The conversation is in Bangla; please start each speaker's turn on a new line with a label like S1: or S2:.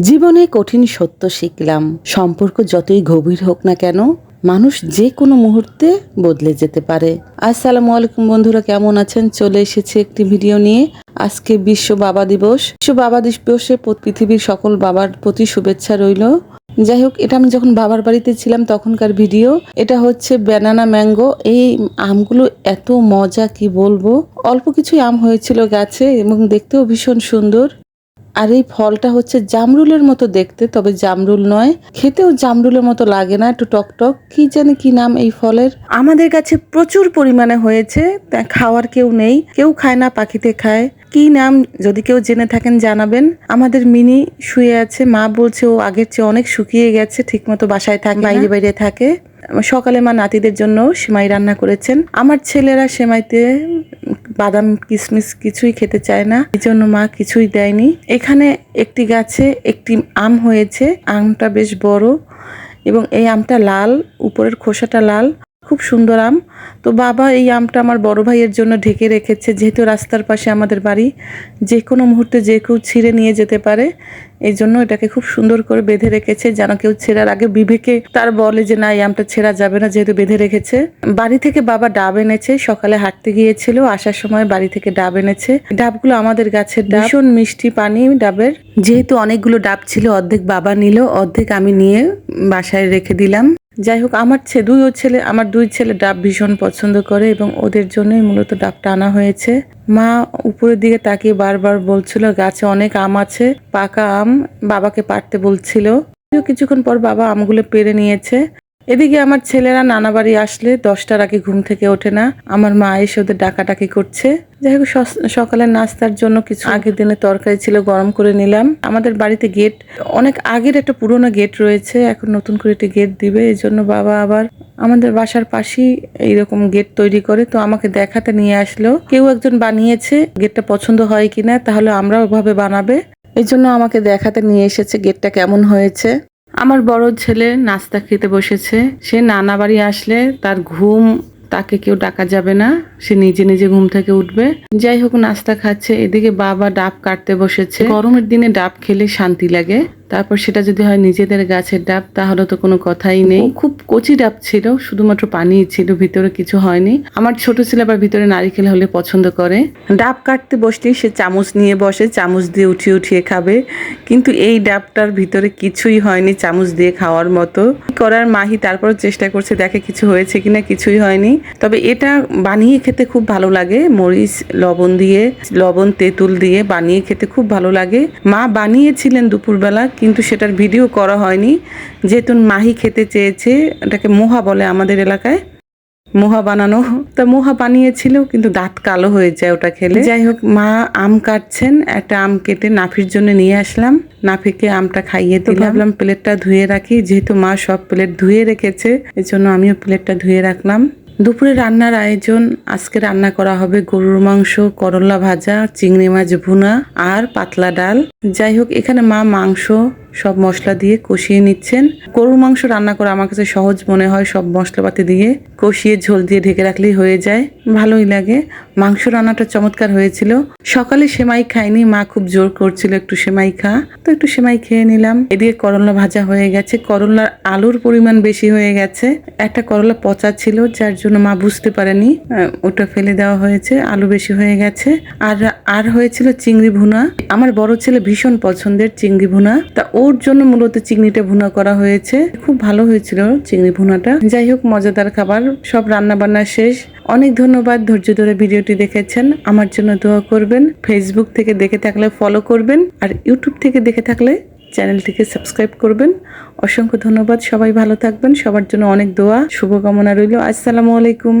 S1: জীবনে কঠিন সত্য শিখলাম, সম্পর্ক যতই গভীর হোক না কেন, মানুষ যে কোনো মুহূর্তে বদলে যেতে পারে। আসসালামু আলাইকুম বন্ধুরা, কেমন আছেন? চলে এসেছে একটি ভিডিও নিয়ে। আজকে বিশ্ব বাবা দিবস। বিশ্ব বাবা দিবসে পৃথিবীর সকল বাবার প্রতি শুভেচ্ছা রইল। যাই হোক, এটা আমি যখন বাবার বাড়িতে ছিলাম তখনকার ভিডিও। এটা হচ্ছে ব্যানানা ম্যাঙ্গো। এই আমগুলো এত মজা, কি বলবো। অল্প কিছুই আম হয়েছিল গাছে এবং দেখতেও ভীষণ সুন্দর। আর এই ফলটা হচ্ছে জামরুলের মতো দেখতে, তবে জামরুল নয়, খেতেও জামরুলের মতো লাগে না, একটু টকটক। কি জানি কি নাম এই ফলের। আমাদের কাছে প্রচুর পরিমাণে হয়েছে, তা খাওয়ার কেউ নেই, কেউ খায় না, পাখিতে খায়। কি নাম যদি কেউ জেনে থাকেন জানাবেন। আমাদের মিনি শুয়ে আছে, মা বলছে ও আগের চেয়ে অনেক শুকিয়ে গেছে, ঠিক মতো বাসায় থাকে, বাইরে বাইরে থাকে। সকালে মা নাতিদের জন্য সেমাই রান্না করেছেন। আমার ছেলেরা সেমাইতে বাদাম কিশমিশ কিছুই খেতে চায় না, এই জন্য মা কিছুই দেয়নি। এখানে একটি গাছে একটি আম হয়েছে, আমটা বেশ বড় এবং এই আমটা লাল, উপরের খোসাটা লাল, খুব সুন্দর আম। তো বাবা এই আমটা আমার বড় ভাইয়ের জন্য ঢেকে রেখেছে, যেহেতু রাস্তার পাশে আমাদের বাড়ি, যে কোনো মুহূর্তে যে কেউ ছিঁড়ে নিয়ে যেতে পারে। এই জন্য এটাকে খুব সুন্দর করে বেঁধে রেখেছে, যেন কেউ ছেঁড়ার আগে বিবেকে তার বলে যে না, এই আমটা ছেঁড়া যাবে না, যেহেতু বেঁধে রেখেছে। বাড়ি থেকে বাবা ডাব এনেছে, সকালে হাঁটতে গিয়েছিল, আসার সময় বাড়ি থেকে ডাব এনেছে। ডাবগুলো আমাদের গাছের ডাব, ভীষণ মিষ্টি পানি ডাবের। যেহেতু অনেকগুলো ডাব ছিল, অর্ধেক বাবা নিল, অর্ধেক আমি নিয়ে বাসায় রেখে দিলাম। যাই হোক, আমার দুই ছেলে ডাব ভীষণ পছন্দ করে এবং ওদের জন্যই মূলত ডাবটা আনা হয়েছে। মা উপরের দিকে তাকিয়ে বারবার বলছিল গাছে অনেক আম আছে, পাকা আম, বাবাকে পাড়তে বলছিল। কিছুক্ষণ পর বাবা আমগুলো পেড়ে নিয়েছে। এদিকে আমার ছেলেরা নানা বাড়ি আসলে 10টার আগে ঘুম থেকে ওঠে না। আমার মা এসে ওদের ডাকাডাকি করছে। যাই হোক, সকালের নাস্তার জন্য কিছু আগের দিনে তরকারি ছিল, গরম করে নিলাম। আমাদের বাড়িতে গেট, অনেক আগের একটা পুরোনো গেট রয়েছে, এখন নতুন করে একটি গেট দিবে, এই জন্য বাবা আবার আমাদের বাসার পাশেই এইরকম গেট তৈরি করে, তো আমাকে দেখাতে নিয়ে আসলো। কেউ একজন বানিয়েছে, গেটটা পছন্দ হয় কিনা, তাহলে আমরাও ওভাবে বানাবে, এই জন্য আমাকে দেখাতে নিয়ে এসেছে গেটটা কেমন হয়েছে। আমার বড় ছেলে নাস্তা খেতে বসেছে। সে নানা বাড়ি আসলে তার ঘুম, তাকে কেউ ডাকা যাবে না, সে নিজে নিজে ঘুম থেকে উঠবে। যাই হোক, নাস্তা খাচ্ছে। এদিকে বাবা ডাব কাটতে বসেছে। গরমের দিনে ডাব খেলে শান্তি লাগে, তারপর সেটা যদি হয় নিজেদের গাছের ডাব, তাহলে তো কোনো কথাই নেই। খুব কচি ডাব ছিল, শুধুমাত্র পানি ছিল, ভিতরে কিছু হয়নি। আমার ছোট ছেলে আবার ভিতরে নারিকেল হলে পছন্দ করে। ডাব কাটতে বসলেই সে চামচ নিয়ে বসে, চামচ দিয়ে উঠিয়ে উঠিয়ে খাবে, কিন্তু এই ডাবটার ভিতরে কিছুই হয়নি চামচ দিয়ে খাওয়ার মতো। করার মাহি তারপর চেষ্টা করছে, দেখে কিছু হয়েছে কিনা, কিছুই হয়নি। তবে এটা বানিয়ে খেতে খুব ভালো লাগে, মরিচ লবণ তেঁতুল দিয়ে বানিয়ে খেতে খুব ভালো লাগে। মা বানিয়েছিলেন দুপুরবেলা, কিন্তু সেটার ভিডিও করা হয়নি, যেহেতু মাহি খেতে চেয়েছে। এটাকে মোহা বলে আমাদের এলাকায়, মোহা বানানো। তা মোহা বানিয়েছিল, কিন্তু দাঁত কালো হয়ে যায় ওটা খেলে। যাই হোক, মা আম কাটছেন, একটা আম কেটে নাফির জন্য নিয়ে আসলাম, নাফিকে আমটা খাইয়ে দিলাম। ভাবলাম প্লেটটা ধুয়ে রাখি, যেহেতু মা সব প্লেট ধুয়ে রেখেছে, এই জন্য আমিও প্লেটটা ধুয়ে রাখলাম। দুপুরে রান্নার আয়োজন, আজকে রান্না করা হবে গরুর মাংস, করলা ভাজা, চিংড়ি মাছ ভুনা আর পাতলা ডাল। যাই হোক, এখানে মা মাংস সব মশলা দিয়ে কষিয়ে নিচ্ছেন। গরুর মাংস রান্না করা আমার কাছে সহজ মনে হয়, সব মশলাপাতি দিয়ে কষিয়ে ঝোল দিয়ে ঢেকে রাখলেই হয়ে যায়, ভালোই লাগে। মাংস রান্নাটা চমৎকার হয়েছিল। সকালে সেমাই খাইনি, মা খুব জোর করছিল একটু সেমাই খা, তো একটু সেমাই খেয়ে নিলাম। এদিকে করলা ভাজা হয়ে গেছে, করলার আলুর পরিমাণ বেশি হয়ে গেছে, একটা করলা পচা ছিল, যার জন্য মা বুঝতে পারেনি, ওটা ফেলে দেওয়া হয়েছে, আলু বেশি হয়ে গেছে। আর হয়েছিল চিংড়ি ভুনা। আমার বড় ছেলে ভীষণ পছন্দের চিংড়ি ভুনা, তা ওর জন্য মূলত চিংড়িটা ভুনা করা হয়েছে, খুব ভালো হয়েছিল চিংড়ি ভুনাটা। যাই হোক, মজাদার খাবার। সব রান্না বান্না শেষ। অনেক ধন্যবাদ ধৈর্য ধরে ভিডিওটি দেখেছেন। আমার জন্য দোয়া করবেন। ফেসবুক থেকে দেখে থাকলে ফলো করবেন, আর ইউটিউব থেকে দেখে থাকলে চ্যানেলটিকে সাবস্ক্রাইব করবেন। অসংখ্য ধন্যবাদ। সবাই ভালো থাকবেন, সবার জন্য অনেক দোয়া শুভকামনা রইল। আসসালামু আলাইকুম।